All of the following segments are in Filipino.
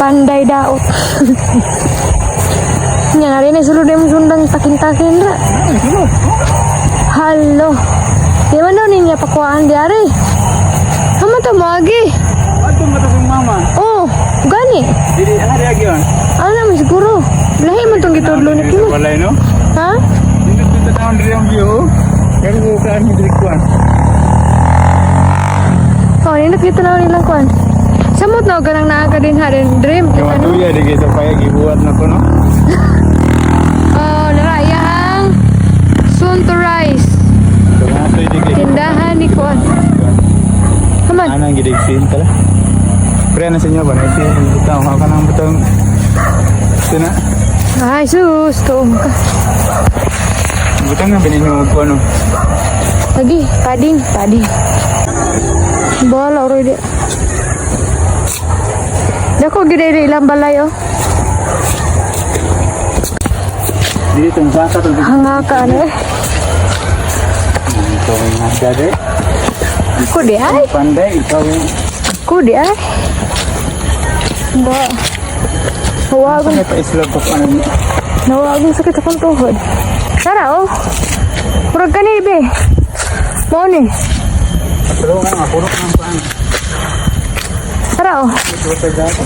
Pandai daot. Nyari nih sulu dem sundang takin-takin ra. Halo. Di mana nih nya pakuan di hari? Kamu tuh mau lagi? Aduh mata mama. Oh, gani. Jadi hari lagi on. Ana mis guru. Lahi man tong gitu dulu nih. Balai no. Ha? Ini kita tahun dari yang bio. Yang bukan dari kuan. Oh, ini kita na nilang kuan. Samot na ganang naaga din ha din dream. Cuma tuh ya di kita supaya gibuat na ko no. Oh, narayang soon to rise. Tumato di kita. Tindahan ni kuan. Kaman. Anang gidig sin tala. Pre na sa inyo ba na iti kita mo ka nang betong. Sina. Ay, sus, tuong ka. Butang na binino ko ano. Lagi, pading. Bola oro dia. Dako gede ilang balay oh. Dili tong baka tong Hangakan eh. ito nga dade. Aku di ay. Pandai ikaw. Aku di ay. Ba. Hawagon. Ano pa isla ko ano. Nawagon sakit akong tuhod. Tara oh. Murag ka ni be. Mo ni. Pero nga puro nang paan. Tara oh. Ito sa dato.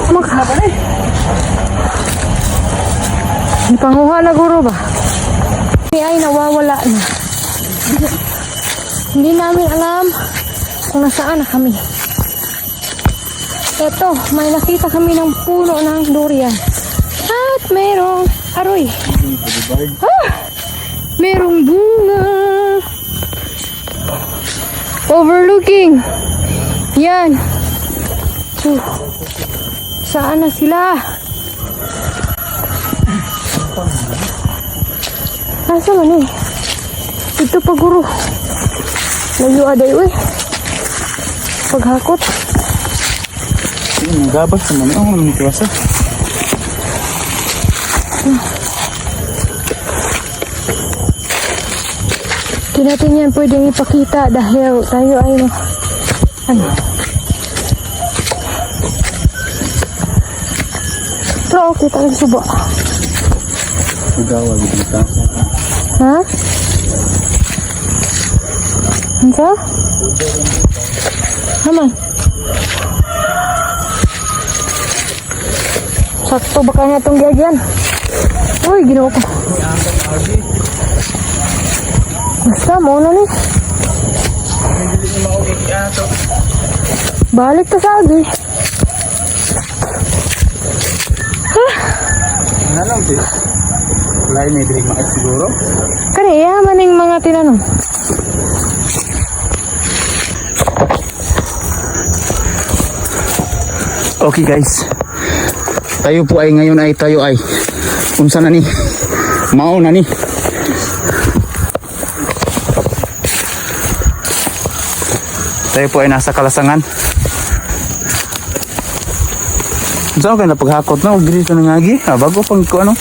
Maka ba ni? Di panguha na guro ba? Ni ay nawawala na. Hindi namin alam kung nasaan na kami. Eto, may nakita kami ng puno ng durian. At merong aroy. Merong bunga. Overlooking. Yan. Saan na sila? Asa man eh? Ito pa guro. Layo aday uy. Paghakot. Ini gabas naman ang naman kuwasa. Di natin yan pwedeng ipakita dahil tayo ay ano. Pero okay tayo subo. Sigaw gitu ta. Ha? Ano? Haman. Sakto ba kanya itong gagyan? Uy, ginawa ko. Basta, mo na ni. Balik ta sa agi. Nalang ti. Lain ni diri maay siguro. Kaniya maning mga tinanong. Okay guys. Tayo po ay ngayon ay unsa na ni? Mao na ni. Tayo po ay nasa Kalasangan. Saan ka na paghakot na? Huwag dito na ngagi. Bago pang ko ano.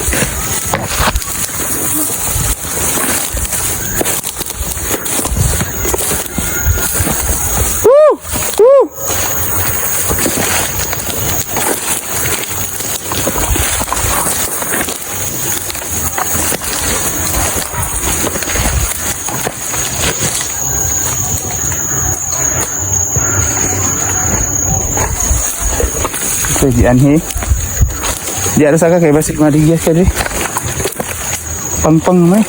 Di anhe. Di ada saka kay basik madigya ka di. Pangpang may.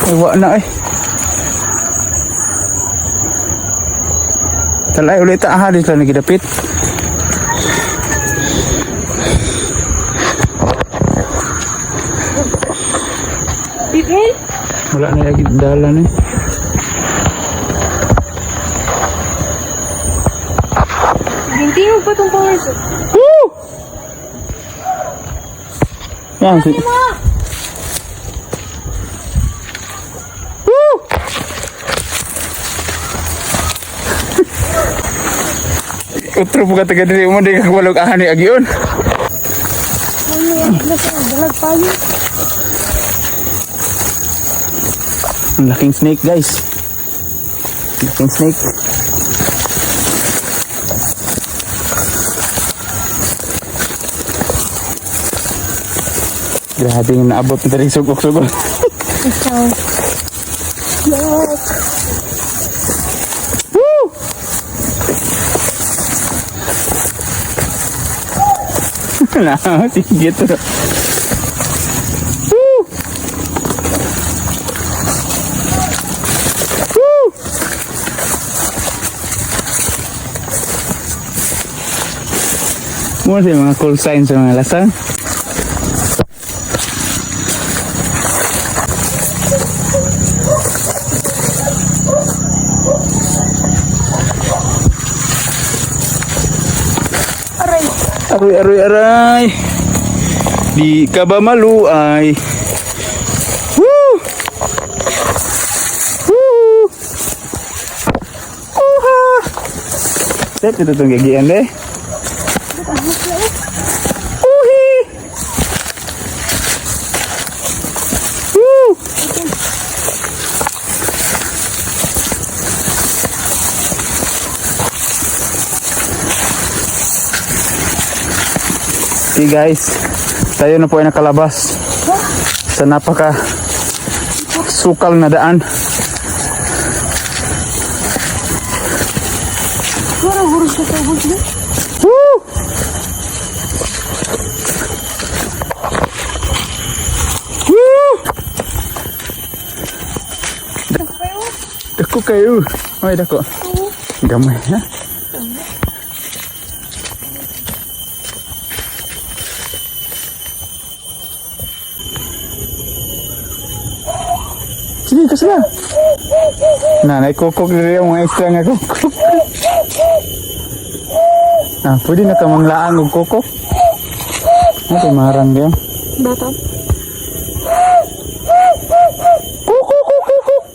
Ay wa na ay. Talay ulit ta di ka nagidapit. Bibel? Wala na lagi dala ni. Hindi mo pa itong pangis. Woo! Yan si. Woo! Utro po ka taga diri mo di ka walog ani agyon. Ano yan? Dalag pa yun. Ang laking snake guys. Laking snake. Grabe yung naabot na rin sugok-sugok. Ikaw. Look. Woo! Nah, sige to. Woo! Woo! Muna siya mga call signs sa mga lasang. Aray. Aray, aray, aray. Di ka ba maluay? Woo! Woo! Uha! Set ito itong gagian deh. Uhi! Woo! Okay guys, tayo na po ay nakalabas sa napaka sukal na daan. Hurus ka sa hurus na. Woo! Woo! Dako kayo. Ay, dako. Gamay ha? Sige, kasi na. Nanay, kukuk rin yung mga extra nga kukuk. Ah, pwede na ka manglaan ng kukuk. Ito, marang yan. Bata. Kukuk, kukuk, kukuk.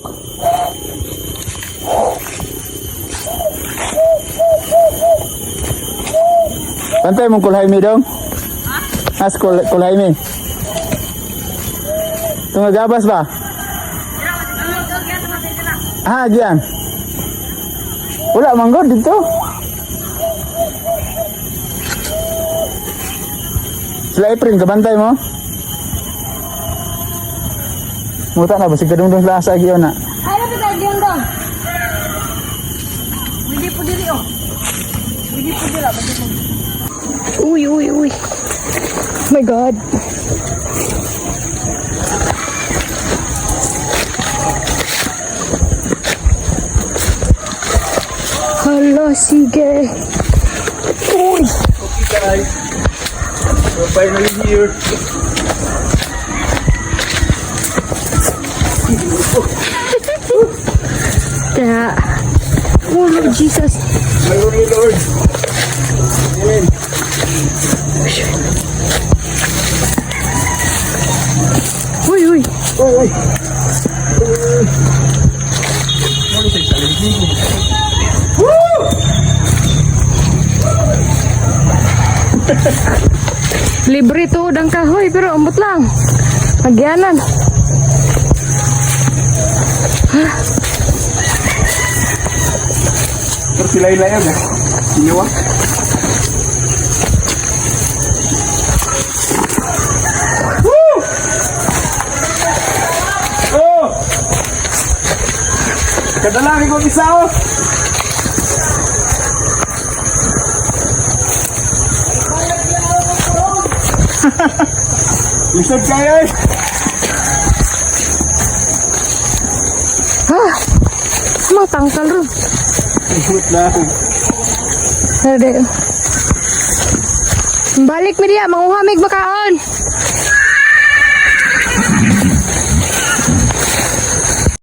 Pantay mong kulhay mi dong. As kulhay mi. Tungagabas ba? Ah, diyan. Wala manggod dito. Sila April, kabantay mo? Muta na ba? Si kadung-dung sila sa agiyon na. Ano ba tayo diyan dong? Hindi po diri oh. Hindi po dira. Uy, uy, uy. Oh my God. Hala, sige. Uy. Okay guys, we're finally here. Kaya, oh Lord Jesus. My only Lord. Amen. Uy, uy. Oh, ay. Libre to udang kahoy pero ambot lang. Pagyanan. Terus silay-lay ya, Iyawa. Oh! Kadalangin ko bisa oh. Lisod kayo eh. Ha? Matangkal ron. Lisod lang. Balik mi diya, manguhamig makaon.